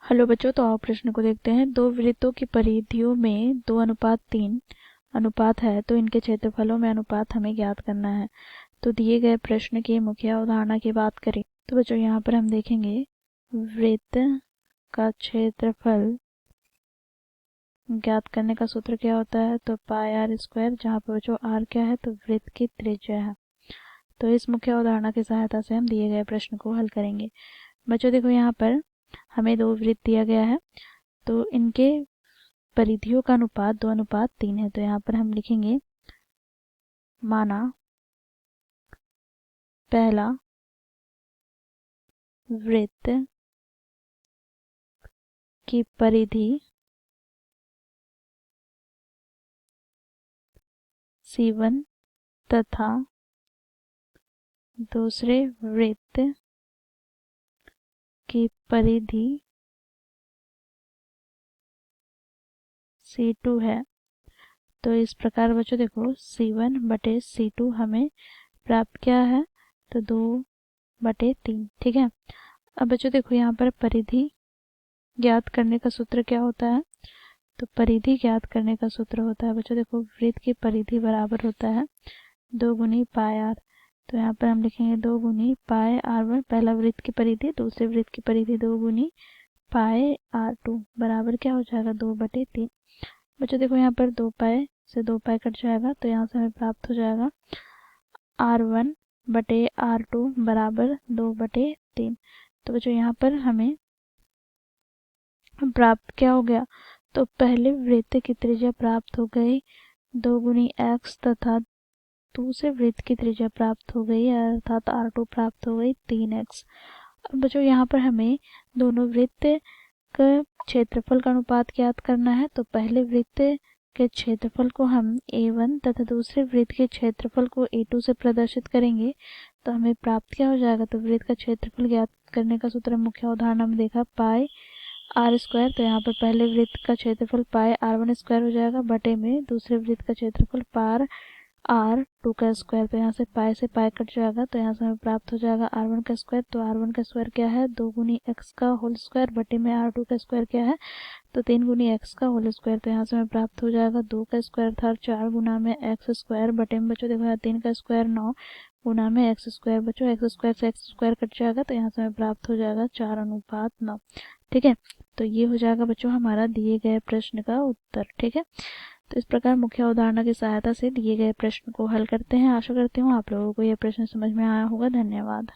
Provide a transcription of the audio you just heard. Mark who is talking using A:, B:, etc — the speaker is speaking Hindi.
A: हेलो बच्चों, तो आओ प्रश्न को देखते हैं। दो वृत्तों की परिधियों में 2:3 अनुपात है, तो इनके क्षेत्रफलों में अनुपात हमें ज्ञात करना है। तो दिए गए प्रश्न की मुख्य अवधारणा की बात करें तो बच्चों यहाँ पर हम देखेंगे वृत्त का क्षेत्रफल ज्ञात करने का सूत्र क्या होता है, तो पाई आर स्क्वायर, जहाँ पर बच्चों आर क्या है, तो वृत्त की त्रिज्या है। तो इस मुख्य अवधारणा की सहायता से हम दिए गए प्रश्न को हल करेंगे। बच्चों देखो, यहाँ पर हमें दो वृत्त दिया गया है, तो इनके परिधियों का अनुपात 2:3 है। तो यहाँ पर हम लिखेंगे, माना पहला वृत्त की परिधि C1 तथा दूसरे वृत्त की परिधि C2 है। तो इस प्रकार बच्चों देखो, C1/C2 हमें प्राप्त क्या है, तो 2/3। ठीक है। अब बच्चों देखो, यहाँ पर परिधि ज्ञात करने का सूत्र क्या होता है, तो परिधि ज्ञात करने का सूत्र होता है बच्चों देखो, वृत्त की परिधि बराबर होता है 2 गुनी पाई आर। तो यहाँ पर हम लिखेंगे 2 गुनी पाई R1, पहला वृत्त की परिधि, दूसरे वृत्त की परिधि 2 गुनी पाई R2 बराबर क्या हो जाएगा, 2/3। बच्चों देखो, यहाँ पर 2 पाई से 2 पाई कट जाएगा, तो यहाँ से हमें प्राप्त हो जाएगा R1/R2 बराबर 2/3। तो बच्चों यहाँ पर हमें प्राप्त क्या हो गया, तो पहले वृत्त की त्रिज्या प्राप्त हो गई 2 गुनी x तथा दूसरे वृत्त की त्रिज्या प्राप्त हो गई, अर्थात R2 प्राप्त हो गई 3x। अब बच्चों यहाँ पर हमें दोनों वृत्त का क्षेत्रफल का अनुपात ज्ञात करना है। तो पहले वृत्त के क्षेत्रफल को हम A1 तथा दूसरे वृत्त के क्षेत्रफल को A2 से प्रदर्शित करेंगे, तो हमें प्राप्त क्या हो जाएगा, तो वृत्त का क्षेत्रफल ज्ञात करने का सूत्र मुख्य उदाहरण में देखा पाई आर स्क्वायर। तो यहाँ पर पहले वृत्त का क्षेत्रफल पाई R1 स्क्वायर हो जाएगा, बटे में दूसरे वृत्त का क्षेत्रफल पार R2 का स्क्वायर। तो यहाँ से पाई कट जाएगा, तो यहाँ से हमें प्राप्त हो जाएगा R1 का स्क्वायर। तो R1 का स्क्वायर क्या है, 2 गुनी x का होल स्क्वायर, बटे में R2 का स्क्वायर क्या है, तो 3 गुनी x का होल स्क्वायर। तो यहाँ से हमें प्राप्त हो जाएगा 2 का स्क्वायर था 4 गुना में x स्क्वायर, बटे में बच्चों देखो यहाँ 3 का स्क्वायर 9 गुना में x स्क्वायर। बच्चों x स्क्वायर से x स्क्वायर कट जाएगा, तो यहाँ से हमें प्राप्त हो जाएगा 4:9। ठीक है। तो ये हो जाएगा बच्चों हमारा दिए गए प्रश्न का उत्तर। ठीक है। तो इस प्रकार मुख्य अवधारणा की सहायता से दिए गए प्रश्न को हल करते हैं। आशा करती हूँ आप लोगों को यह प्रश्न समझ में आया होगा। धन्यवाद।